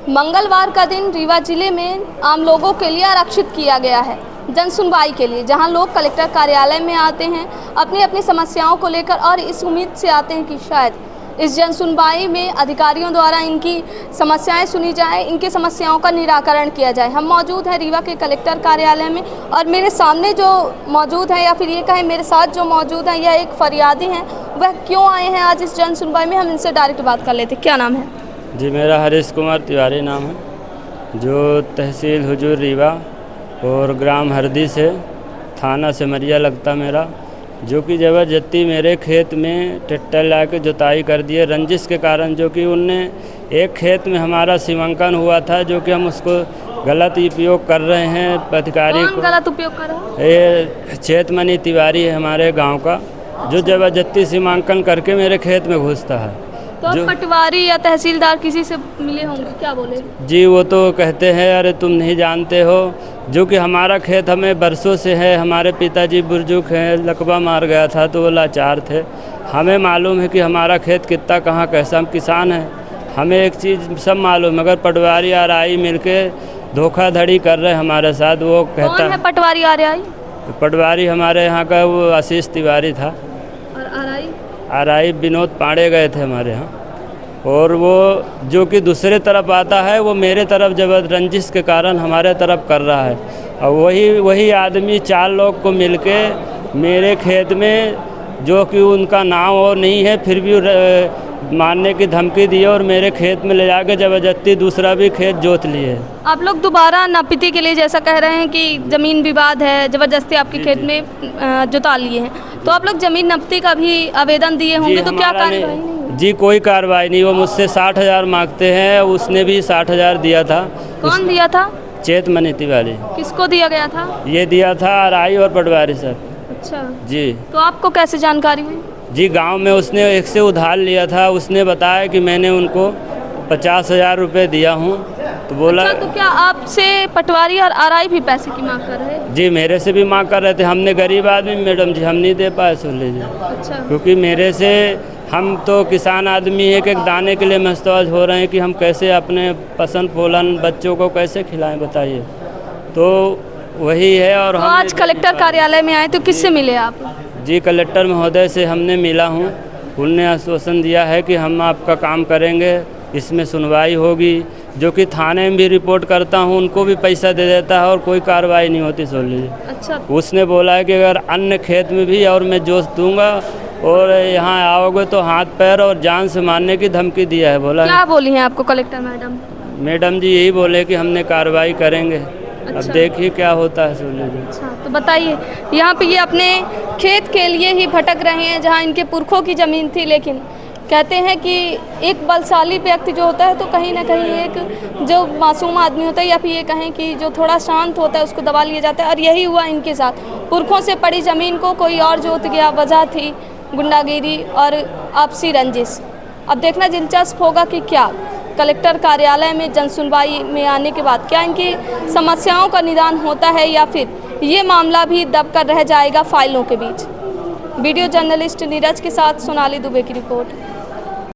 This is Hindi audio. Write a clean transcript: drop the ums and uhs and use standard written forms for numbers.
मंगलवार का दिन रीवा जिले में आम लोगों के लिए आरक्षित किया गया है जन सुनवाई के लिए, जहां लोग कलेक्टर कार्यालय में आते हैं अपनी अपनी समस्याओं को लेकर और इस उम्मीद से आते हैं कि शायद इस जन सुनवाई में अधिकारियों द्वारा इनकी समस्याएं सुनी जाए, इनकी समस्याओं का निराकरण किया जाए। हम मौजूद हैं रीवा के कलेक्टर कार्यालय में और मेरे सामने जो मौजूद है या फिर ये कहें मेरे साथ जो मौजूद है, यह एक फरियादी हैं। वह क्यों आए हैं आज इस जन सुनवाई में, हम इनसे डायरेक्ट बात कर लेते। क्या नाम है? जी, मेरा हरीश कुमार तिवारी नाम है, जो तहसील हुजूर रीवा और ग्राम हरदी से थाना सिमरिया लगता मेरा, जो कि ज़बरदस्ती मेरे खेत में ट्रैक्टर ला के जुताई कर दिए रंजिश के कारण। जो कि उनने एक खेत में हमारा सीमांकन हुआ था, जो कि हम उसको गलत उपयोग कर रहे हैं। अधिकारी कौन गलत उपयोग कर रहा है? ये चेतमनी तिवारी है हमारे गांव का, जो ज़बरदस्ती सीमांकन करके मेरे खेत में घुसता है। तो आप पटवारी या तहसीलदार किसी से मिले होंगे, क्या बोले? जी, वो तो कहते हैं अरे तुम नहीं जानते हो, जो कि हमारा खेत हमें बरसों से है। हमारे पिताजी बुजुर्ग हैं, लकवा मार गया था तो वो लाचार थे। हमें मालूम है कि हमारा खेत कितना कहाँ कैसा, हम किसान हैं, हमें एक चीज़ सब मालूम, मगर पटवारी आरआई मिलके धोखाधड़ी कर रहे हैं हमारे साथ। वो कहता कौन है पटवारी आरआई? पटवारी हमारे यहाँ का वो आशीष तिवारी था, और आरआई? आरआई विनोद पांडे गए थे हमारे यहाँ। और वो जो कि दूसरे तरफ आता है, वो मेरे तरफ जब रंजिश के कारण हमारे तरफ कर रहा है। और वही आदमी 4 लोग को मिलके मेरे खेत में, जो कि उनका नाम और नहीं है, फिर भी मारने की धमकी दी और मेरे खेत में ले जाके ज़बरदस्ती दूसरा भी खेत जोत लिए। आप लोग दोबारा नापीती के लिए जैसा कह रहे हैं कि ज़मीन विवाद है, ज़बरदस्ती आपके खेत में जुता लिए हैं, तो आप लोग ज़मीन नापती का भी आवेदन दिए होंगे, तो क्या कार्रवाई? जी, कोई कार्रवाई नहीं। वो मुझसे 60,000 मांगते हैं, उसने भी 60,000 दिया था। कौन दिया था? चेतमनी तिवारी। किसको दिया गया था? ये दिया था आरआई और पटवारी सर। अच्छा जी। तो आपको कैसे जानकारी हुई? जी, गांव में उसने एक से उधार लिया था, उसने बताया कि मैंने उनको 50,000 रुपये दिया हूँ, तो बोला। अच्छा, तो क्या आपसे पटवारी और आरआई भी पैसे की मांग कर रहे हैं? जी, मेरे से भी मांग कर रहे थे। हमने गरीब आदमी मैडम जी, हम नहीं दे पाए, सुन लीजिए। अच्छा। क्योंकि मेरे से, हम तो किसान आदमी एक एक दाने के लिए महताज हो रहे हैं कि हम कैसे अपने पसंद फूलन बच्चों को कैसे खिलाएं, बताइए। तो वही है। और तो हम आज कलेक्टर कार्यालय में आए तो किससे मिले आप? जी, कलेक्टर महोदय से हमने मिला हूँ। उन्होंने आश्वासन दिया है कि हम आपका काम करेंगे, इसमें सुनवाई होगी। जो कि थाने में भी रिपोर्ट करता हूँ, उनको भी पैसा दे देता है और कोई कार्रवाई नहीं होती, सुन लीजिए। अच्छा। उसने बोला है कि अगर अन्य खेत में भी और मैं जोश दूंगा और यहाँ आओगे तो हाथ पैर और जान से मारने की धमकी दिया है। बोला क्या बोली हैं आपको कलेक्टर मैडम? मैडम जी यही बोले कि हमने कार्रवाई करेंगे। अच्छा। अब देखिए क्या होता है, सुन लीजिए। अच्छा, तो बताइए, यहाँ पे ये अपने खेत के लिए ही भटक रहे हैं जहाँ इनके पुरखों की ज़मीन थी, लेकिन कहते हैं कि एक बलशाली व्यक्ति जो होता है तो कहीं ना कहीं एक जो मासूम आदमी होता है या फिर ये कहें कि जो थोड़ा शांत होता है उसको दबा लिया जाता है। और यही हुआ इनके साथ। पुरखों से पड़ी ज़मीन को कोई और जोत गया, वजह थी गुंडागिरी और आपसी रंजिश। अब देखना दिलचस्प होगा कि क्या कलेक्टर कार्यालय में जन सुनवाई में आने के बाद क्या इनकी समस्याओं का निदान होता है या फिर ये मामला भी दब कर रह जाएगा फाइलों के बीच। वीडियो जर्नलिस्ट नीरज के साथ सोनाली दुबे की रिपोर्ट।